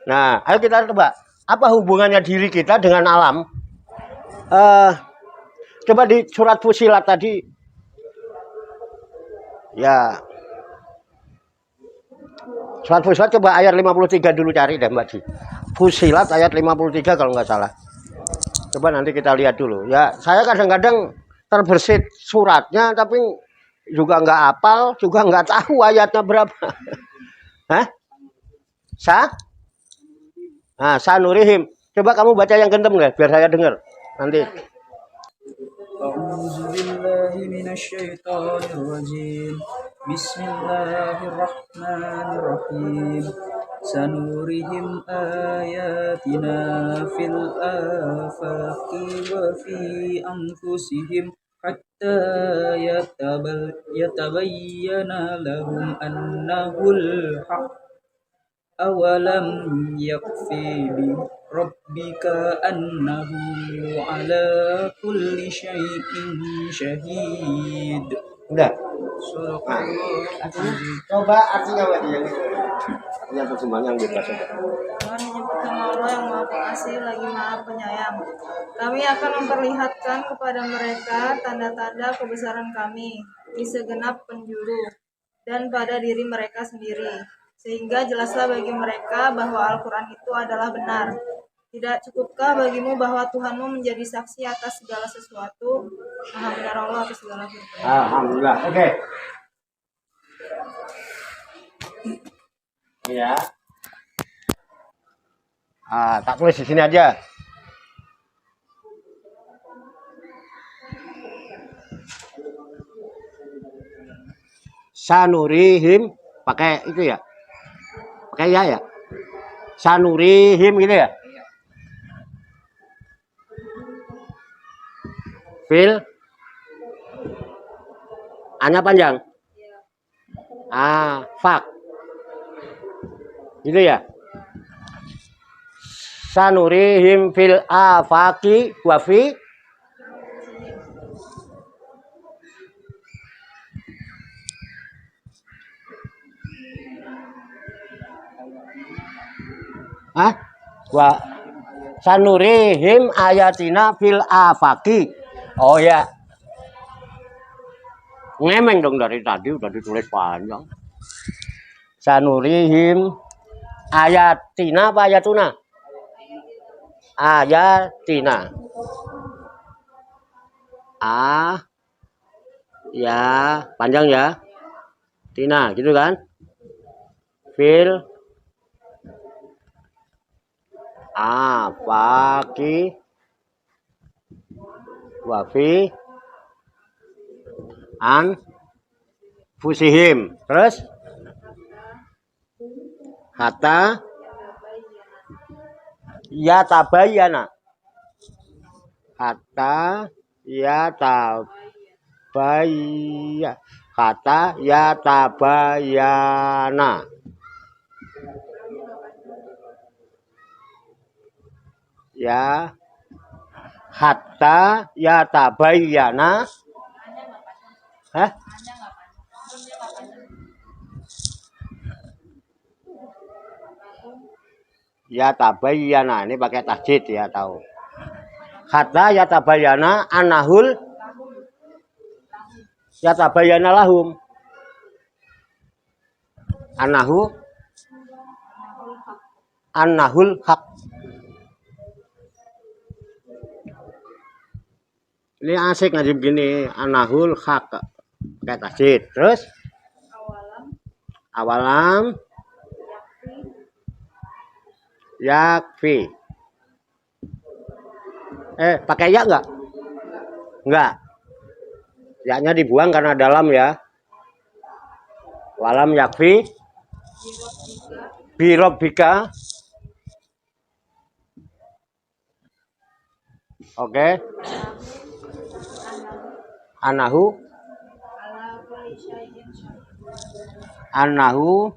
Nah, ayo kita coba, apa hubungannya diri kita dengan alam? Coba di surat Fusilat tadi, ya, surat Fusilat coba ayat 53 dulu cari deh Mbak Ji. Fusilat ayat 53 kalau nggak salah. Coba nanti kita lihat dulu. Ya, saya kadang-kadang terbersit suratnya, tapi juga nggak hafal, juga nggak tahu ayatnya berapa. Hah? Nah, sanurihim. Coba kamu baca yang kentem nggak, biar saya dengar nanti. Bismillahirrahmanirrahim. Sanurihim ayatina fil afaqi wa fi anfusihim hatta yatabayyana lahum annahul haqq. Awalam yakfi bi rabbika annahu ala kulli syai'in syahid. Udah. Coba artinya apa dia? Artinya terjemahan yang bebas. Tuhan menyebut nama Allah yang Maha Pengasih lagi Maha Penyayang. Kami akan memperlihatkan kepada mereka tanda-tanda kebesaran kami di segenap penjuru dan pada diri mereka sendiri, sehingga jelaslah bagi mereka bahwa Al-Quran itu adalah benar. Tidak cukupkah bagimu bahwa Tuhanmu menjadi saksi atas segala sesuatu? Maha benar Allah atas segala firman. Alhamdulillah. Oke. Iya. Tak tulis di sini aja. Sanurihim pakai itu ya. Pakai ya. Sanurihim gitu ya. Fil A-nya panjang. Fak. Gitu ya. Sanurihim fil afaqi wa fi wa sanurihim ayatina fil afaqi. Oh ya. Ngemeng dong dari tadi udah ditulis panjang. Sanurihim ayatina apa ayatuna? Ayatina. Ya, panjang ya. Tina, gitu kan? Fil afaqi wa fi anfusihim. Terus hatta yatabayyana. Hatta yatabayyana. Hatta yatabayyana. Ya, hatta yatabayyana. Yatabayyana, ini pakai tasjid ya, tahu. Hatta yatabayyana anahul yatabayyana lahum. Annahul haq. Ini asik ngaji begini, anahul haq. Pakai tasjid. Terus awalam yakfi. Pakai ya enggak? Enggak. Ya-nya dibuang karena dalam ya. Walam yakfi bi rabbika Oke. Anahu. ala kulli syai'in syahid. Anahu.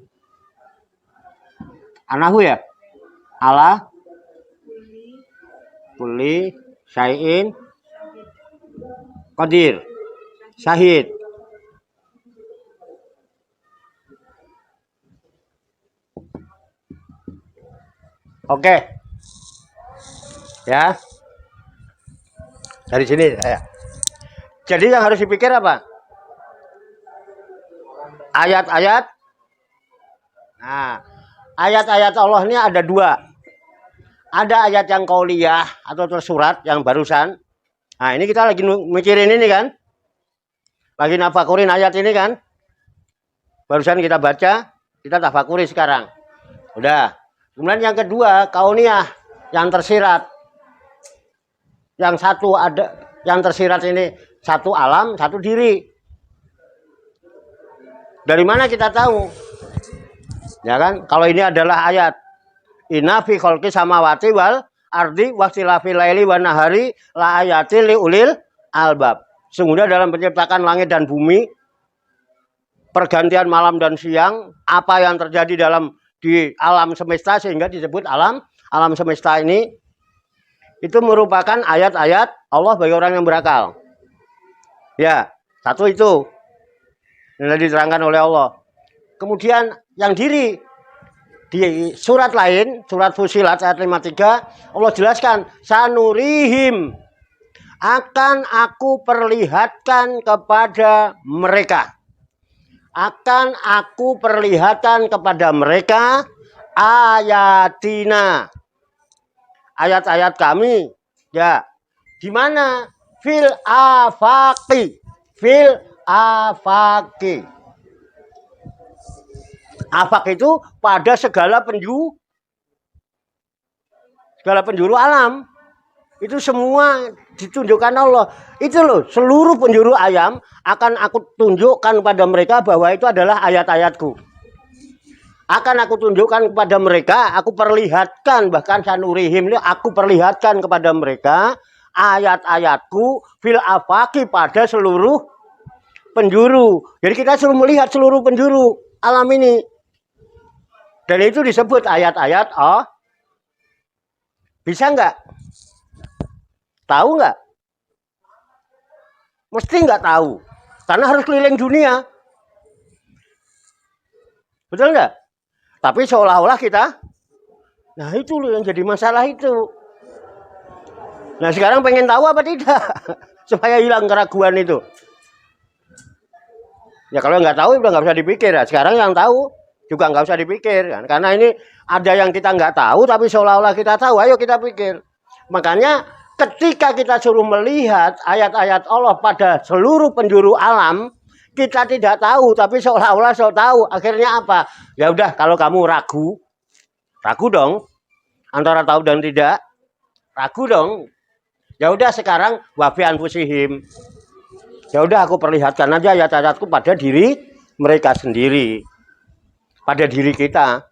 Anahu ya. Ala kulli syai'in qadir. Syahid. Oke. Ya. Dari sini ya. Jadi yang harus dipikir apa? Ayat-ayat. Nah, ayat-ayat Allah ini ada dua. Ada ayat yang qauliyah atau tersurat yang barusan. Nah, ini kita lagi mikirin ini kan. Lagi nafakurin ayat ini kan. Barusan kita baca, kita tafakuri sekarang. Udah. Kemudian yang kedua, kauniyah yang tersirat. Yang satu ada, yang tersirat ini satu alam, satu diri. Dari mana kita tahu? Ya kan? Kalau ini adalah ayat inna fi khalqis samawati wal ardi wastilafil laili wan nahari la ayatil li ulil albab. Sungguhnya dalam penciptakan langit dan bumi, pergantian malam dan siang, apa yang terjadi di alam semesta sehingga disebut alam semesta ini itu merupakan ayat-ayat Allah bagi orang yang berakal. Ya, satu itu yang diterangkan oleh Allah. Kemudian yang diri di surat lain, surat Fussilat ayat 53, Allah jelaskan, sanurihim, akan aku perlihatkan kepada mereka. Akan aku perlihatkan kepada mereka ayatina. Ayat-ayat kami. Ya. Di mana? Fil afaqi. Fil afaqi. Afaq itu pada segala penjuru alam. Itu semua ditunjukkan Allah. Itu loh, seluruh penjuru alam akan aku tunjukkan kepada mereka bahwa itu adalah ayat-ayatku. Akan aku tunjukkan kepada mereka, aku perlihatkan, bahkan sanurihim ini aku perlihatkan kepada mereka ayat-ayatku fil afaqi pada seluruh penjuru. Jadi kita suruh melihat seluruh penjuru alam ini. Dan itu disebut ayat-ayat Allah. Bisa nggak? Tahu nggak? Mesti nggak tahu. Karena harus keliling dunia. Betul nggak? Tapi seolah-olah kita, nah itu loh yang jadi masalah itu. Nah sekarang pengen tahu apa tidak? Supaya hilang keraguan itu. Ya kalau nggak tahu udah nggak usah dipikir. Ya. Sekarang yang tahu juga nggak usah dipikir. Kan? Karena ini ada yang kita nggak tahu tapi seolah-olah kita tahu. Ayo kita pikir. Makanya ketika kita suruh melihat ayat-ayat Allah pada seluruh penjuru alam, kita tidak tahu, tapi seolah-olah tahu. Akhirnya apa? Ya udah, kalau kamu ragu dong antara tahu dan tidak, ragu dong. Ya udah sekarang wafi anfusihim. Ya udah aku perlihatkan aja ayat-ayatku pada diri mereka sendiri, pada diri kita.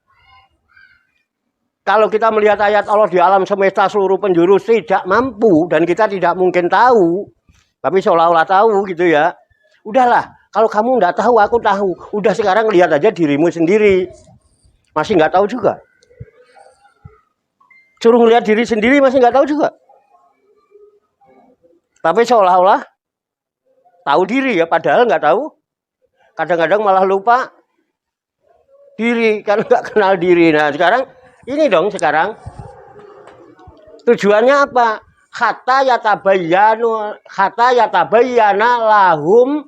Kalau kita melihat ayat Allah di alam semesta seluruh penjuru tidak mampu dan kita tidak mungkin tahu, tapi seolah-olah tahu gitu ya. Udahlah, kalau kamu nggak tahu, aku tahu. Udah sekarang lihat aja dirimu sendiri. Masih nggak tahu juga. Suruh ngelihat diri sendiri masih nggak tahu juga. Tapi seolah-olah tahu diri ya, padahal nggak tahu. Kadang-kadang malah lupa diri, kan nggak kenal diri. Nah sekarang ini dong sekarang tujuannya apa? Hatta yatabayyana lahum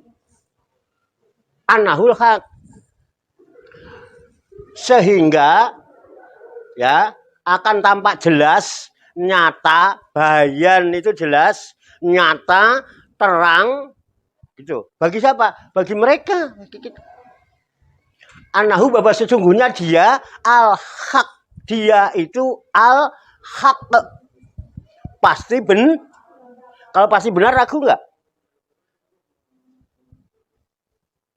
annahul haq. Sehingga ya akan tampak jelas, nyata, bayan itu jelas, nyata, terang gitu. Bagi siapa? Bagi mereka. Annahu bahwa sesungguhnya dia al-haq. Dia itu al-haq. Pasti benar. Kalau pasti benar ragu nggak?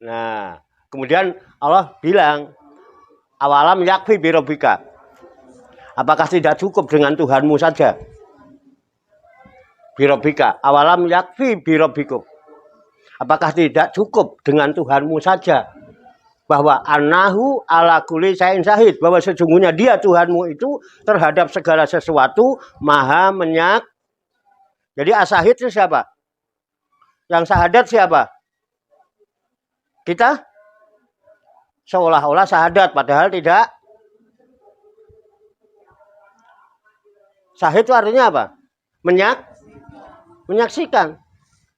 Nah, kemudian Allah bilang, awalam yakfi birobika. Apakah tidak cukup dengan Tuhanmu saja? birobika. Awalam yakfi birobikum. Apakah tidak cukup dengan Tuhanmu saja? Bahwa anahu ala kulli syai'in syahid. Bahwa sesungguhnya dia Tuhanmu itu terhadap segala sesuatu maha menyak. Jadi asyahid itu siapa? Yang syahadat siapa? Kita? Seolah-olah syahadat. Padahal tidak. Syahid itu artinya apa? Menyaksikan.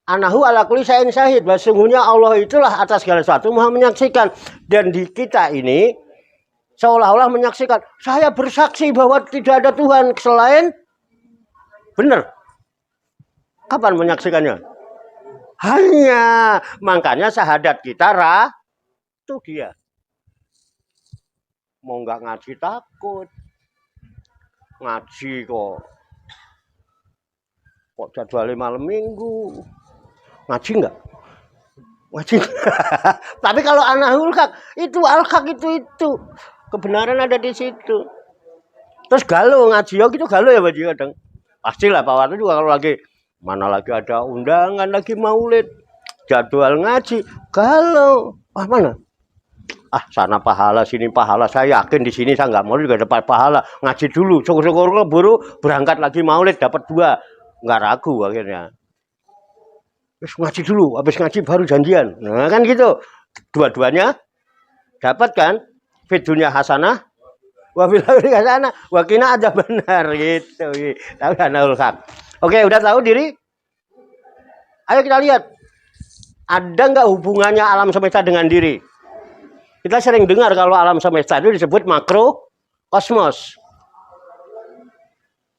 Anahu ala kulli syai'in syahid. Bahwa sesungguhnya Allah itulah atas segala sesuatu maha menyaksikan. Dan di kita ini seolah-olah menyaksikan. Saya bersaksi bahwa tidak ada Tuhan selain. Benar. Kapan menyaksikannya? Hanya. Makanya syahadat kita itu dia. Mau nggak ngaji takut. Ngaji kok jadwalnya malam minggu. Ngaji enggak? Ngaji. Tapi kalau anahul haq, itu al-haq itu. Kebenaran ada di situ. Terus galau ngaji ya gitu galau ya Baji kadang. Pastilah Pak Warno juga kalau lagi mana lagi ada undangan lagi maulid, jadwal ngaji, galau. Ah mana? Ah sana pahala sini pahala. Saya yakin di sini saya nggak mau juga dapat pahala. Ngaji dulu, syukur-syukur buru berangkat lagi maulid dapat 2. Nggak ragu akhirnya. Terus ngaji dulu, habis ngaji baru janjian. Nah kan gitu. Dua-duanya dapat kan? Fidunya hasanah, wabillahi hasanah, wakina ada benar gitu. Tahu anahul haq. Oke, udah tahu diri? Ayo kita lihat. Ada nggak hubungannya alam semesta dengan diri? Kita sering dengar kalau alam semesta itu disebut makrokosmos.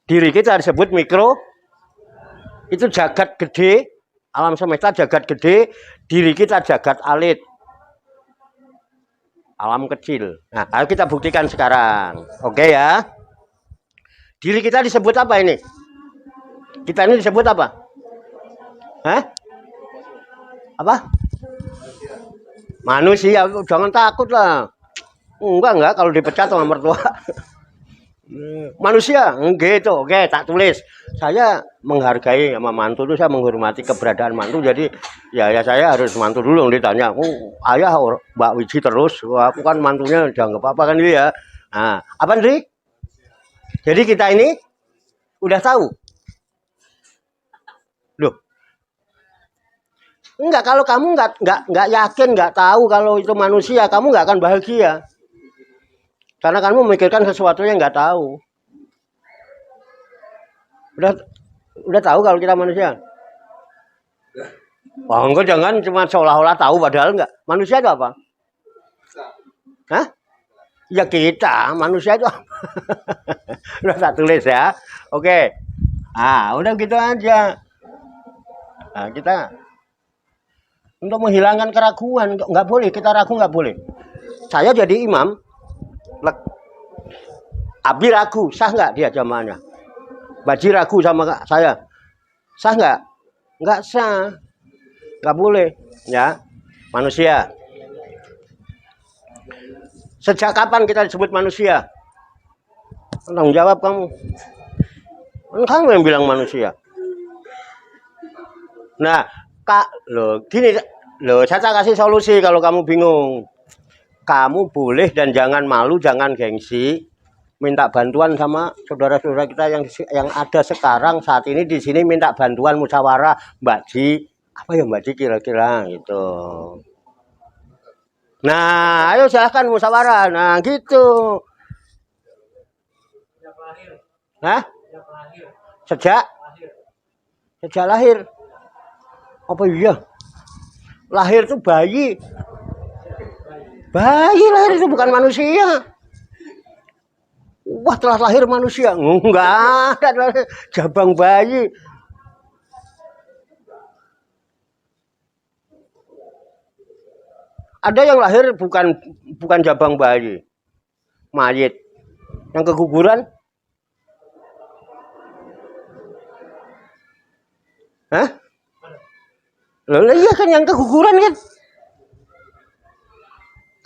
Diri kita disebut mikro. Itu jagat gede, alam semesta jagat gede, diri kita jagat alit. Alam kecil. Nah, ayo kita buktikan sekarang. Oke ya. Diri kita disebut apa ini? Kita ini disebut apa? Hah? Apa? Manusia. Jangan takut lah. Enggak kalau dipecat sama mertua. Manusia, gitu. Oke, tak tulis. Saya menghargai sama mantu itu, saya menghormati keberadaan mantu. Jadi ya saya harus mantu dulu yang ditanya. Ayah Mbak Wiji terus, aku kan mantunya dianggap apa kan dia ya. Nah, apa Ndri? Jadi kita ini udah tahu. Loh. Enggak, kalau kamu enggak yakin, enggak tahu kalau itu manusia, kamu enggak akan bahagia. Karena kamu memikirkan sesuatu yang nggak tahu. Udah tahu kalau kita manusia? Oh, enggak, jangan cuma seolah-olah tahu padahal enggak. Manusia itu apa? Hah? Ya kita, manusia itu apa? Udah tak tulis ya. Oke. Ah, udah gitu aja. Nah, kita untuk menghilangkan keraguan nggak boleh, kita ragu nggak boleh. Saya jadi imam. Abi ragu, sah nggak dia jamaahnya? Baji ragu sama saya, sah nggak? Nggak sah, nggak boleh, ya manusia. Sejak kapan kita disebut manusia? Tanggung jawab kamu. Kamu yang bilang manusia. Nah, gini, saya kasih solusi kalau kamu bingung. Kamu boleh dan jangan malu, jangan gengsi, minta bantuan sama saudara-saudara kita yang ada sekarang saat ini di sini, minta bantuan musyawarah Mbak Ji. Apa ya Mbak Ji kira-kira gitu. Nah, ayo silahkan musyawarah. Nah, gitu. Hah? Sejak lahir. Apa iya? Lahir itu bayi. Bayi lahir itu bukan manusia. Wah, telah lahir manusia. Enggak ada jabang bayi. Ada yang lahir bukan jabang bayi. Mayit. Yang keguguran? Hah? Loh, iya kan yang keguguran kan?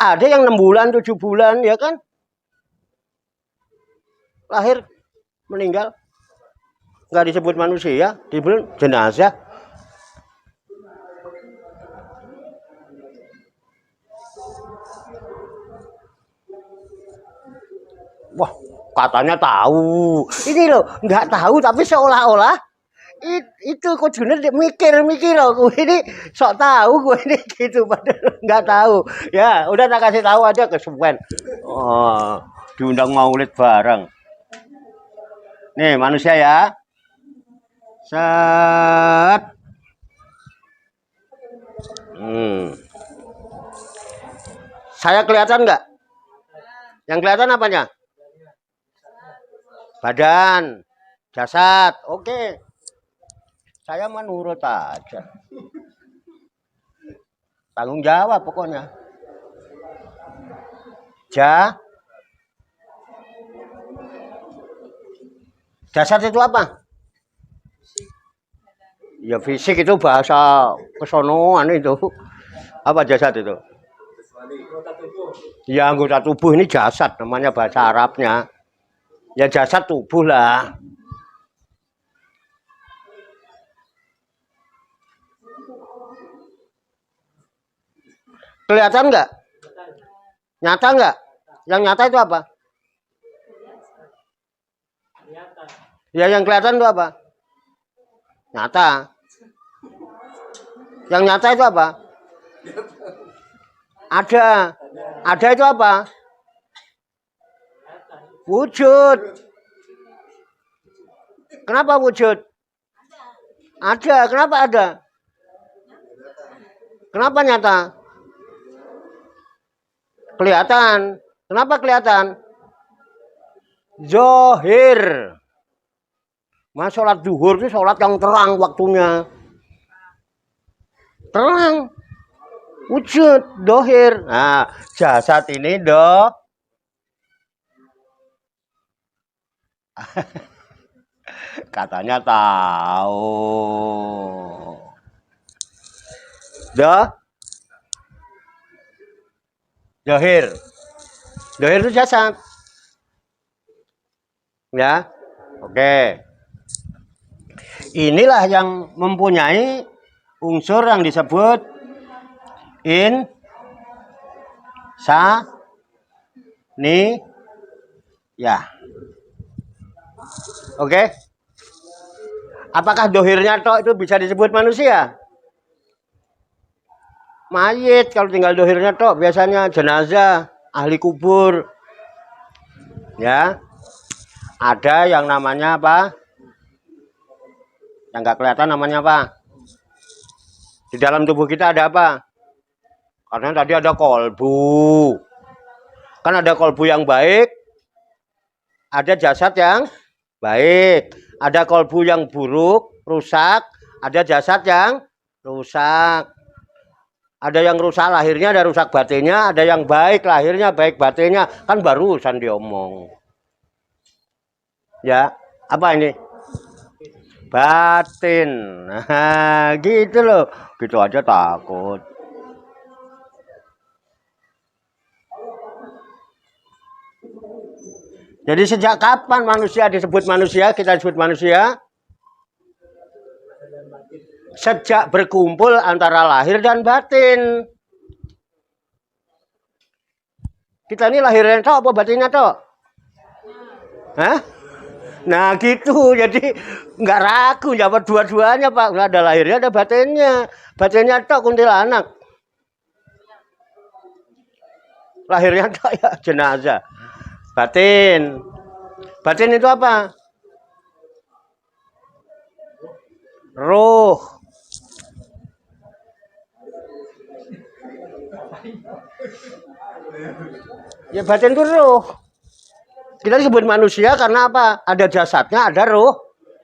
Ada yang 6 bulan, 7 bulan, ya kan? Lahir, meninggal. nggak disebut manusia, disebut jenazah. Wah, katanya tahu. Ini loh, nggak tahu tapi seolah-olah itu kudune mikir-mikir loh. Gue ini sok tahu, gue ini gitu padahal nggak tahu. Ya, udah tak kasih tahu aja kesuwen. Oh, diundang maulid bareng. Nih, manusia ya. Set. Saya kelihatan nggak? Yang kelihatan apanya? Badan, jasad, oke. Saya menurut aja. Tanggung jawab pokoknya. Jasad itu apa? Ya fisik itu bahasa kesonoan itu. Apa jasad itu? Ya anggota tubuh ini jasad namanya bahasa Arabnya. Ya jasad tubuh lah. Kelihatan nggak? Nyata nggak? Yang nyata itu apa? Ya yang kelihatan itu apa? Nyata. Yang nyata itu apa? Ada. Ada itu apa? Wujud. Kenapa wujud? Ada. Kenapa ada? Kenapa nyata? Kelihatan. Kenapa kelihatan? Zohir. Mas sholat zuhur itu sholat yang terang waktunya. Terang. Wujud. Dohir. Nah, jasad ini katanya tahu. Dohir. Dohir itu jasad. Ya. Oke. Inilah yang mempunyai unsur yang disebut ya. Oke. Apakah dohirnya tok itu bisa disebut manusia? Mayit kalau tinggal dohirnya tok biasanya jenazah, ahli kubur. Ya. Ada yang namanya apa? Yang nggak kelihatan namanya apa? Di dalam tubuh kita ada apa? Karena tadi ada kolbu. Kan ada kolbu yang baik, ada jasad yang baik. Ada kolbu yang buruk, rusak, ada jasad yang rusak. Ada yang rusak lahirnya, ada rusak batinnya, ada yang baik lahirnya, baik batinnya. Kan barusan diomong. Ya, apa ini? Batin. Nah, gitu loh. Gitu aja takut. Jadi sejak kapan manusia disebut manusia, kita disebut manusia? Sejak berkumpul antara lahir dan batin. Kita ini lahirnya tok apa batinnya tok? Hah? Nah gitu, jadi nggak ragu jawab dua-duanya Pak. Nggak ada lahirnya, ada batinnya. Batinnya tok kuntilanak. Lahirnya tok ya jenazah. Batin. Batin itu apa? Ruh. Ya batin itu ruh. Kita disebut manusia karena apa? Ada jasadnya, ada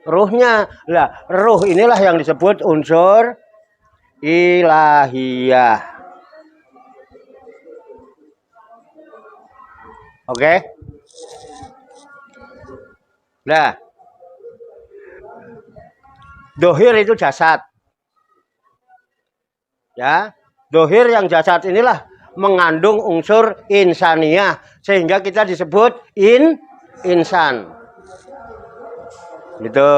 ruhnya. Lah, ruh inilah yang disebut unsur ilahiyah. Oke? Nah, dohir itu jasad. Ya, dohir yang jasad inilah mengandung unsur insaniyah sehingga kita disebut insan. Gitu.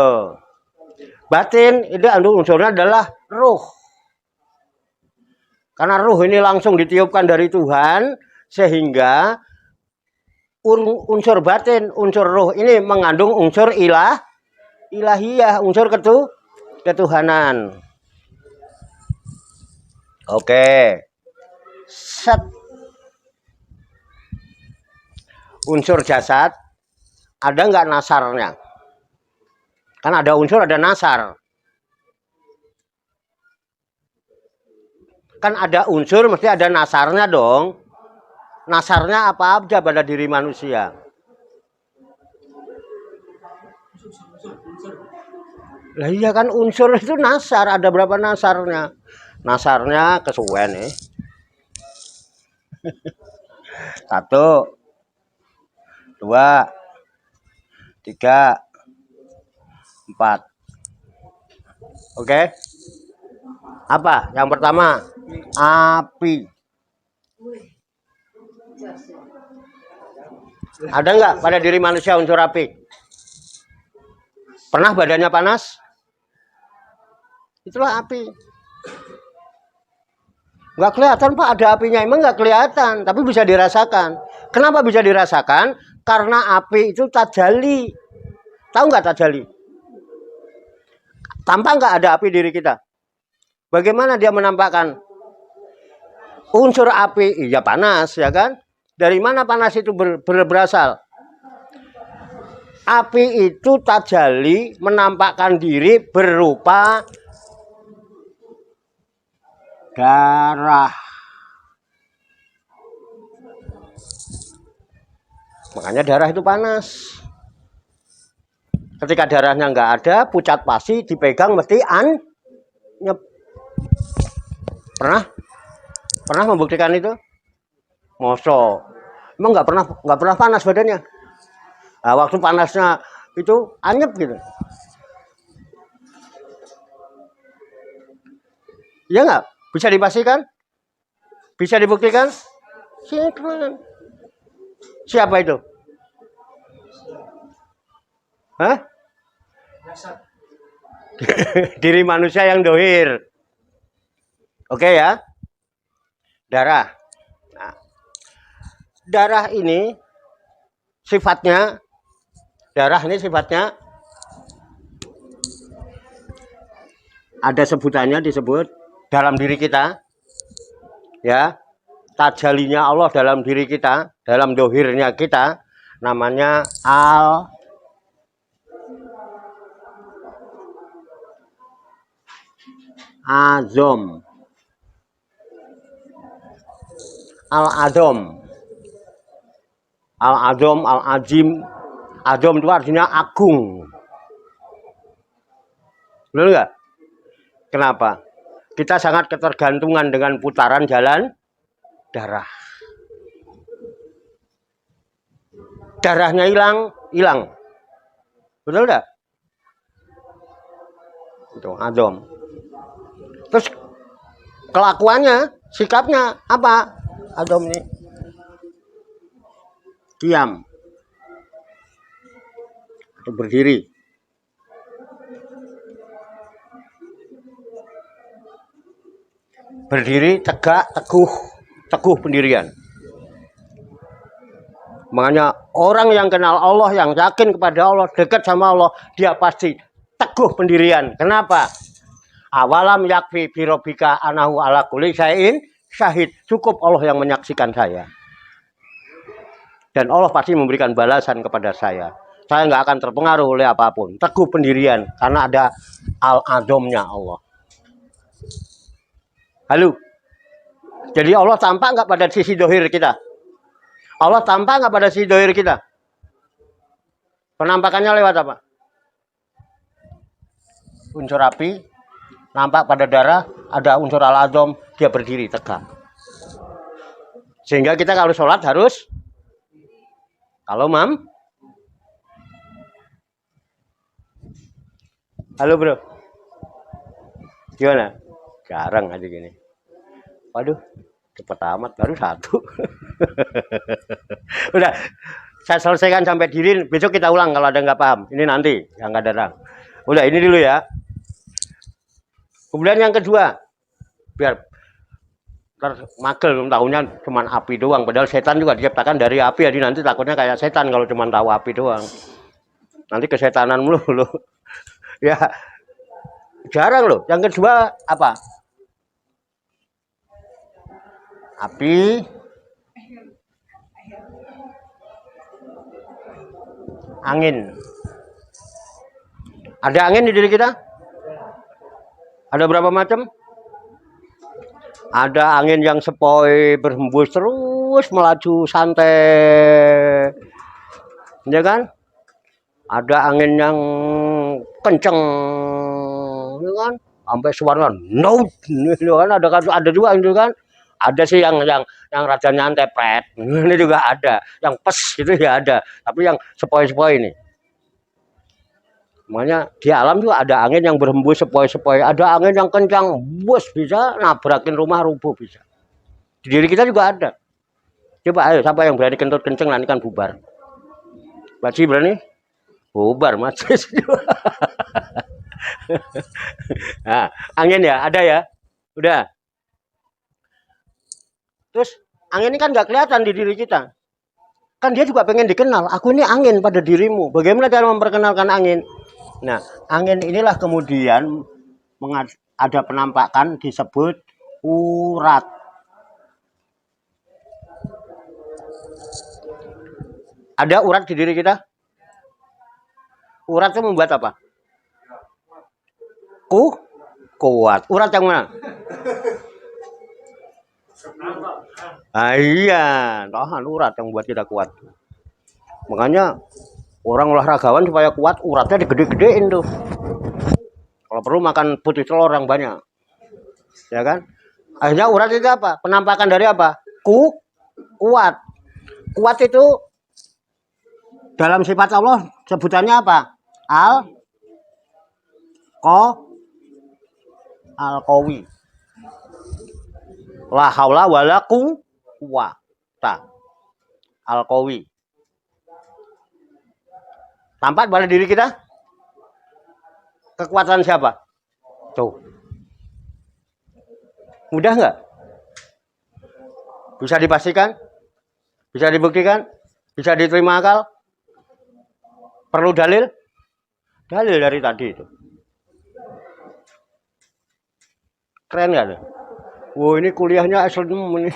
Batin itu unsurnya adalah ruh. Karena ruh ini langsung ditiupkan dari Tuhan sehingga unsur batin, unsur ruh ini mengandung unsur ilahiyah, unsur ketuhanan. Oke. Set. Unsur jasad ada nggak nasarnya? Kan ada unsur, ada nasar. Kan ada unsur, mesti ada nasarnya dong. Nasarnya apa aja pada diri manusia? Lah iya kan unsur itu nasar, ada berapa nasarnya? Nasarnya kesuwen nih. 1, 2, 3, 4. Oke. Apa? Yang pertama, api. Ada nggak pada diri manusia unsur api? Pernah badannya panas? Itulah api. Nggak kelihatan Pak ada apinya, emang nggak kelihatan, tapi bisa dirasakan. Kenapa bisa dirasakan? Karena api itu tajali. Tahu nggak tajali? Tampak nggak ada api diri kita? Bagaimana dia menampakkan? Unsur api, iya panas, ya kan? Dari mana panas itu berasal? Api itu tajali menampakkan diri berupa darah. Makanya darah itu panas. Ketika darahnya nggak ada, pucat pasi dipegang mesti anyep. Pernah membuktikan itu? Mosok. Emang nggak pernah panas badannya. Nah, waktu panasnya itu anyep gitu. Iya nggak? Bisa dipastikan? Bisa dibuktikan? Siapa itu? Hah? Diri manusia yang dohir. Oke ya. Darah. Nah, darah ini sifatnya, ada sebutannya, disebut dalam diri kita. Ya. Tajalinya Allah dalam diri kita, dalam dohirnya kita, namanya Al-Azom. Al-Azom. Al-Azom, Al-Azim. Azom itu artinya agung. Benar nggak? Kenapa? Kita sangat ketergantungan dengan putaran jalan darah. Darahnya hilang. Betul nggak? Itu Azom. Terus kelakuannya, sikapnya apa? Azom ini diam atau berdiri. Berdiri tegak, teguh pendirian. Makanya orang yang kenal Allah, yang yakin kepada Allah, dekat sama Allah, dia pasti teguh pendirian. Kenapa? Awalam yakfi birobika anahu ala kulli syai'in syahid. Cukup Allah yang menyaksikan saya. Dan Allah pasti memberikan balasan kepada saya. Saya nggak akan terpengaruh oleh apapun. Teguh pendirian. Karena ada al-azomnya Allah. Halo. Jadi Allah tampak nggak pada sisi dohir kita? Allah tampak nggak pada sisi dohir kita? Penampakannya lewat apa? Unsur api. Nampak pada darah, ada unsur al-azom, dia berdiri tegak. Sehingga kita kalau sholat harus, halo bro, gimana? Jarang aja gini. Waduh, cepet amat, baru 1. Udah, Saya selesaikan sampai diri, besok kita ulang kalau ada nggak paham. Ini nanti yang nggak datang. Udah, ini dulu ya. Kemudian yang kedua, biar magel tahunya cuman api doang, padahal setan juga diciptakan dari api. Jadi nanti takutnya kayak setan kalau cuma tahu api doang, nanti kesetanan mulu loh. Ya jarang loh. Yang kedua apa? Api, angin. Ada angin di diri kita? Ada berapa macam? Ada angin yang sepoi berhembus terus melaju santai, ya kan? Ada angin yang kenceng, ya kan? Sampai suara no, ya kan? Ada juga itu kan? Ada sih yang raja nyantai pret, ini juga ada. Yang pes gitu ya ada. Tapi yang sepoi-sepoi ini. Makanya di alam juga ada angin yang berhembus sepoi-sepoi, ada angin yang kencang, bus bisa nabrakin rumah rubuh bisa. Di diri kita juga ada. Coba ayo, siapa yang berani kentut kenceng nanti kan bubar. Baci berani? Bubar mati. Nah, angin ya, ada ya, udah. Terus angin ini kan nggak kelihatan di diri kita. Kan dia juga pengen dikenal. Aku ini angin pada dirimu. Bagaimana cara memperkenalkan angin? Nah, angin inilah kemudian ada penampakan disebut urat. Ada urat di diri kita? Urat itu membuat apa? Kuat. Urat yang mana? Iya, tahan urat yang buat kita kuat. Makanya orang olahragawan supaya kuat uratnya digede-gedein tuh. Kalau perlu makan putih telur yang banyak, ya kan? Akhirnya urat itu apa? Penampakan dari apa? Kuat. Kuat itu dalam sifat Allah sebutannya apa? Al-Qawi. La haula wala quwwata. Al-Qawi. Tampak pada diri kita? Kekuatan siapa? Tuh. Mudah nggak? Bisa dipastikan? Bisa dibuktikan? Bisa diterima akal? Perlu dalil? Dalil dari tadi itu. Keren nggak? Wow, ini kuliahnya S6 ini.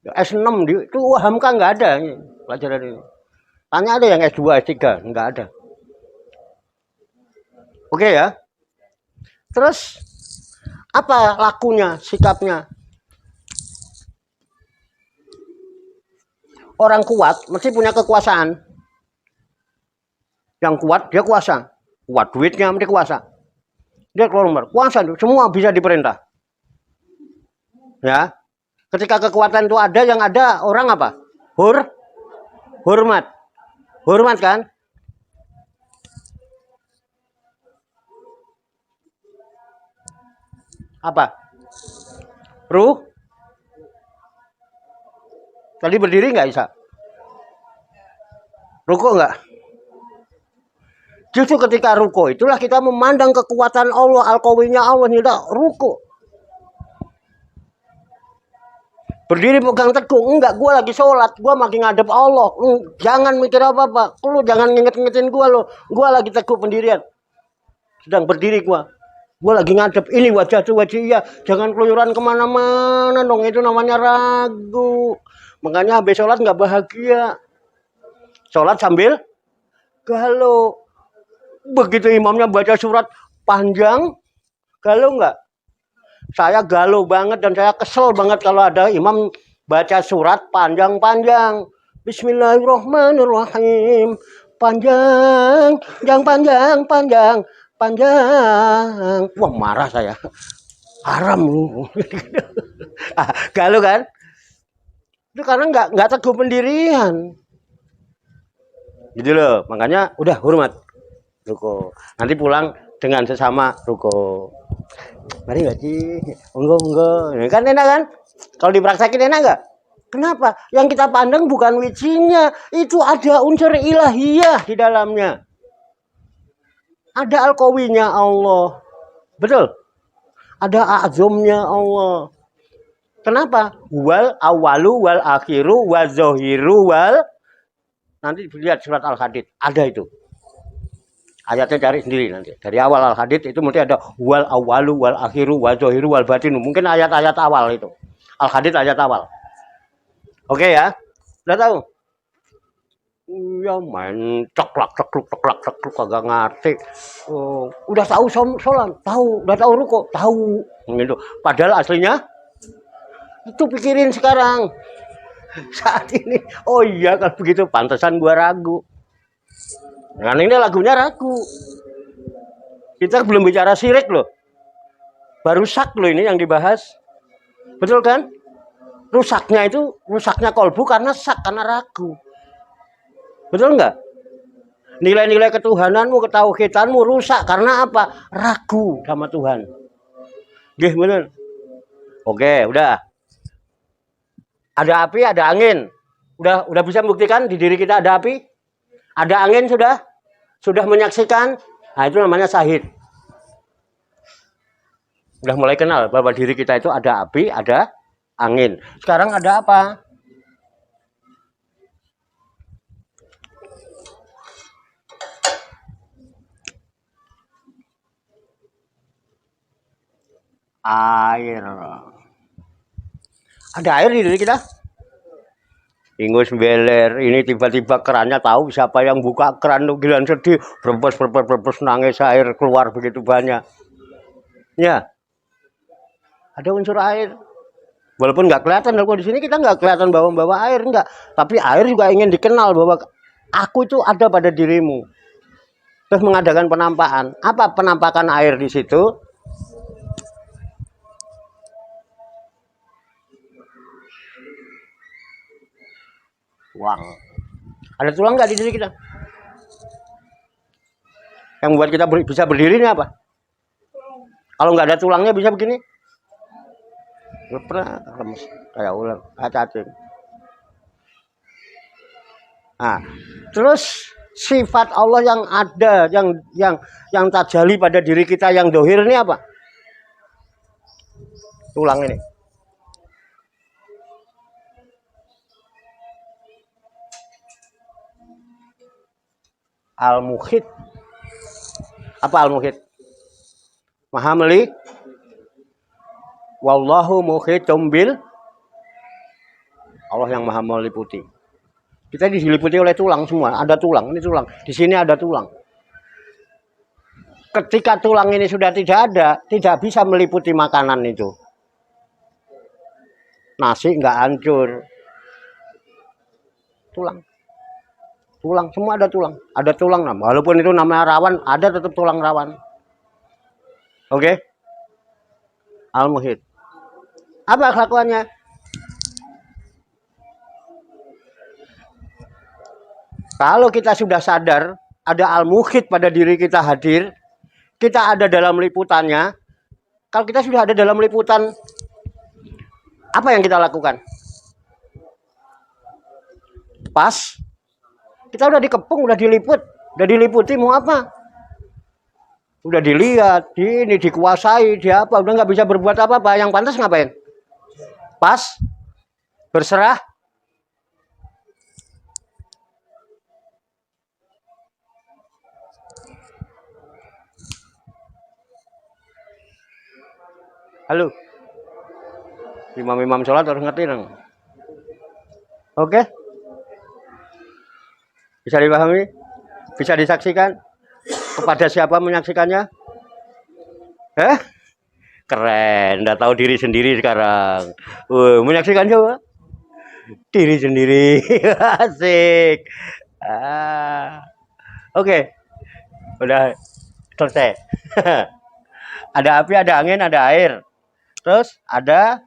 S6 itu Hamka nggak ada ini, pelajaran ini. Tanya ada yang S2, S3, nggak ada. Oke ya. Terus apa lakunya, sikapnya? Orang kuat mesti punya kekuasaan. Yang kuat dia kuasa. Kuat duitnya mesti kuasa. Dia keluar kuasa, semua bisa diperintah. Ya. Ketika kekuatan itu ada, yang ada orang apa? Hormat. Hormat kan? Apa? Tadi berdiri nggak bisa? Ruko nggak? Justru ketika ruko itulah kita memandang kekuatan Allah, al-qawinya Allah, kita ruko. Berdiri pegang teguh, enggak, gue lagi sholat, gue lagi ngadep Allah. Jangan mikir apa-apa, lu jangan nginget-ngingetin gue lo. Gue lagi teguh pendirian, sedang berdiri gue lagi ngadep, ini wajah tuh wajah iya. Jangan keluyuran kemana-mana dong, itu namanya ragu. Makanya habis sholat nggak bahagia. Sholat sambil galau. Begitu imamnya baca surat panjang, galau nggak? Saya galau banget dan saya kesel banget kalau ada imam baca surat panjang-panjang. Bismillahirrahmanirrahim. Panjang. Wah, marah saya. Haram lu. Galau kan? Itu karena nggak teguh pendirian. Gitu loh. Makanya udah hormat. Ruko. Nanti pulang dengan sesama ruko. Mari Mbak Ci, enggak. Kan enak kan? Kalau dipraktekin enak enggak? Kenapa? Yang kita pandang bukan wijinya, itu ada unsur ilahiyah di dalamnya. Ada al-qawinya Allah. Betul? Ada azamnya Allah. Kenapa? Wal awalu wal akhiru wal zohiru wal. Nanti lihat surat Al-Hadid. Ada itu. Ayatnya cari sendiri nanti. Dari awal Al-Hadid itu mesti ada wal awalu wal akhiru wal zohiru wal batinu. Mungkin ayat-ayat awal itu. Al-Hadid ayat awal. Oke ya, udah tahu? Ya main ceklak kagak ngerti. Oh, udah tahu sholat, tahu, udah tahu ruko, tahu. Gitu. Padahal aslinya itu pikirin sekarang. Saat ini, oh iya kalau begitu pantesan gua ragu. Karena ini lagunya ragu. Kita belum bicara syirik loh. Baru sak loh ini yang dibahas. Betul kan? Rusaknya kolbu karena sak, karena ragu. Betul nggak? Nilai-nilai ketuhananmu, ketauhidanmu rusak karena apa? Ragu sama Tuhan. Gih, bener. Oke, udah. Ada api, ada angin. Udah bisa membuktikan di diri kita ada api? Ada angin sudah? Sudah menyaksikan? Nah, itu namanya syahid. Udah mulai kenal bahwa diri kita itu ada api, ada angin. Sekarang ada apa? Air. Ada air di diri kita? Ingus beler, ini tiba-tiba kerannya tahu siapa yang buka keran, gilan sedih, berbes nangis, air keluar begitu banyak. Ya, ada unsur air. Walaupun nggak kelihatan, kalau di sini kita nggak kelihatan bawa air, enggak. Tapi air juga ingin dikenal bahwa aku itu ada pada dirimu. Terus mengadakan penampakan. Apa penampakan air di situ? Tulang. Ada tulang nggak di diri kita? Yang membuat kita bisa berdiri ini apa? Kalau nggak ada tulangnya bisa begini? Pernah lemes kayak ular, cacing. Nah, terus sifat Allah yang ada, yang tajali pada diri kita yang dohir ini apa? Tulang ini. Al-Muhit. Apa Al-Muhit? Maha melihat. Wallahu muhitum bil. Allah yang maha meliputi. Kita diliputi oleh tulang semua. Ada tulang, ini tulang. Di sini ada tulang. Ketika tulang ini sudah tidak ada, tidak bisa meliputi makanan itu. Nasi nggak hancur. Tulang, semua ada tulang. Ada tulang, walaupun itu namanya rawan, ada tetap tulang rawan. Oke? Al-Muhit. Apa kelakuannya? Kalau kita sudah sadar, ada Al-Muhit pada diri kita hadir, kita ada dalam liputannya. Kalau kita sudah ada dalam liputan, apa yang kita lakukan? Pas kita udah dikepung, udah diliputi, mau apa? Udah dilihat, ini dikuasai, dia apa? Udah nggak bisa berbuat apa-apa. Yang pantas ngapain? Pas, berserah. Halo, imam sholat harus ngerti dong. Oke? Bisa dipahami? Bisa disaksikan? Kepada siapa menyaksikannya? Keren, udah tahu diri sendiri sekarang. Menyaksikan coba? Diri sendiri. Asik. Oke. Udah selesai. Ada api, ada angin, ada air. Terus ada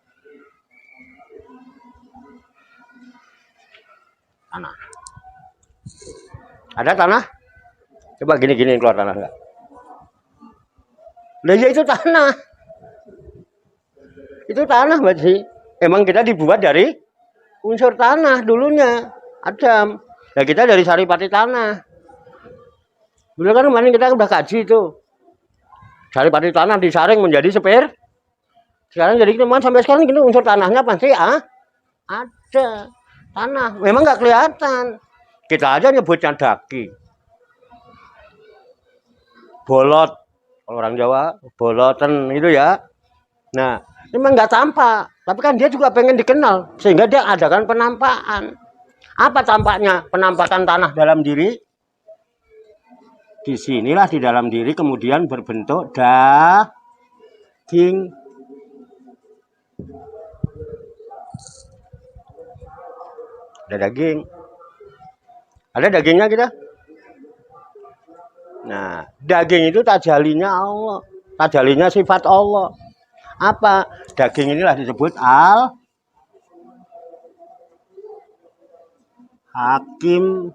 tanah. Ada tanah? Coba gini keluar tanah enggak? Lah ya itu tanah. Itu tanah berarti. Emang kita dibuat dari unsur tanah dulunya Adam. Ya kita dari saripati tanah. Dulu kan kemarin kita udah kaji itu. Saripati tanah disaring menjadi spir. Sekarang jadi teman sampai sekarang gitu unsur tanahnya pasti ada tanah. Memang nggak kelihatan. Kita aja nyebutnya daging. Bolot, orang Jawa boloten itu ya. Nah, memang nggak tampak, tapi kan dia juga pengen dikenal, sehingga dia adakan penampakan. Apa tampaknya? Penampakan tanah dalam diri. Disinilah di dalam diri kemudian berbentuk daging. Ada daging. Ada dagingnya kita. Nah, daging itu tajalinya Allah. Tajalinya sifat Allah. Apa? Daging inilah disebut Hakim.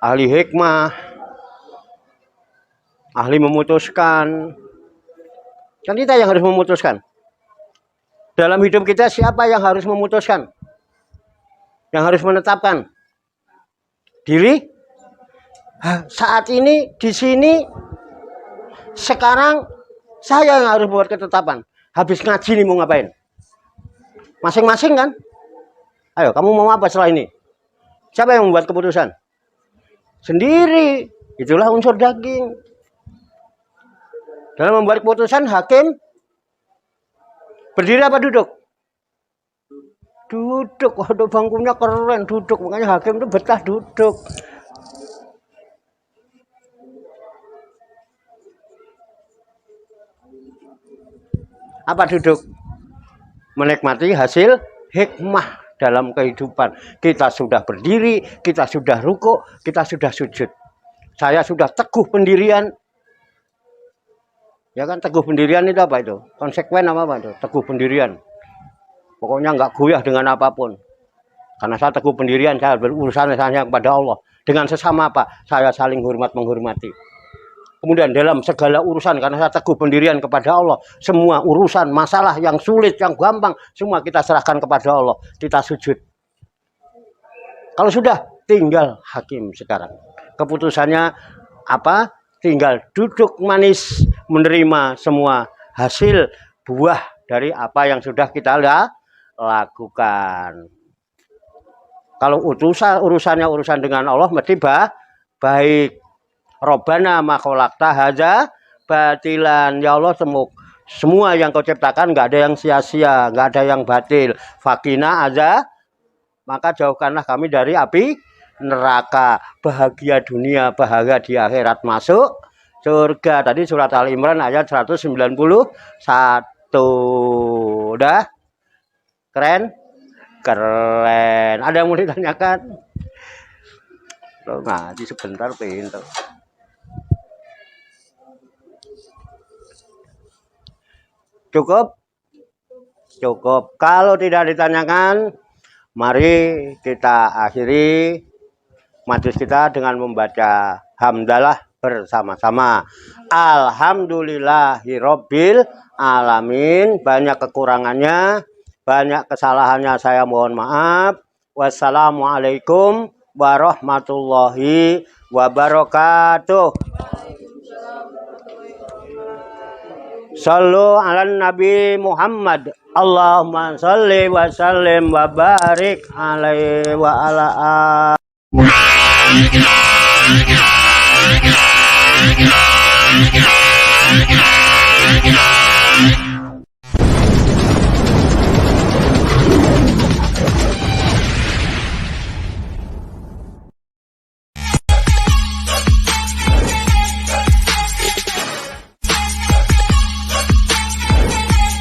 Ahli hikmah. Ahli memutuskan. Kan kita yang harus memutuskan. Dalam hidup kita siapa yang harus memutuskan? Yang harus menetapkan? Diri? Saat ini, di sini, sekarang, saya yang harus buat ketetapan. Habis ngaji nih mau ngapain? Masing-masing kan? Ayo, kamu mau apa setelah ini? Siapa yang membuat keputusan? Sendiri. Itulah unsur daging. Dalam membuat keputusan, hakim berdiri apa duduk? Duduk. Waduh, bangkunya keren, duduk. Makanya hakim itu betah duduk. Apa duduk? Menikmati hasil hikmah dalam kehidupan. Kita sudah berdiri, kita sudah rukuk, kita sudah sujud. Saya sudah teguh pendirian. Ya kan, teguh pendirian itu apa itu? Konsekuen apa itu? Teguh pendirian. Pokoknya nggak goyah dengan apapun. Karena saya teguh pendirian, saya berurusan hanya kepada Allah. Dengan sesama apa? Saya saling hormat menghormati. Kemudian dalam segala urusan, karena saya teguh pendirian kepada Allah, semua urusan, masalah yang sulit, yang gampang, semua kita serahkan kepada Allah. Kita sujud. Kalau sudah, tinggal hakim sekarang. Keputusannya apa? Tinggal duduk manis, menerima semua hasil buah dari apa yang sudah kita lakukan. Kalau urusan dengan Allah, mesti baik. Robbana ma khalaqta hadza batilan. Ya Allah, semua yang kau ciptakan nggak ada yang sia-sia, nggak ada yang batil. Fakina aja, maka jauhkanlah kami dari api neraka. Bahagia dunia, bahagia di akhirat, masuk surga. Tadi surat Al-Imran ayat 191. Udah? Keren? Keren. Ada yang mau ditanyakan? Lo ngaji sebentar pintar. Cukup? Cukup. Kalau tidak ditanyakan, mari kita akhiri majelis kita dengan membaca hamdalah bersama-sama. Alhamdulillahirabbil alamin. Banyak kekurangannya, banyak kesalahannya, saya mohon maaf. Wassalamualaikum warahmatullahi wabarakatuh. Sallu ala Nabi Muhammad. Allahumma salli wa sallim wa barik alaihi wa ala alihi.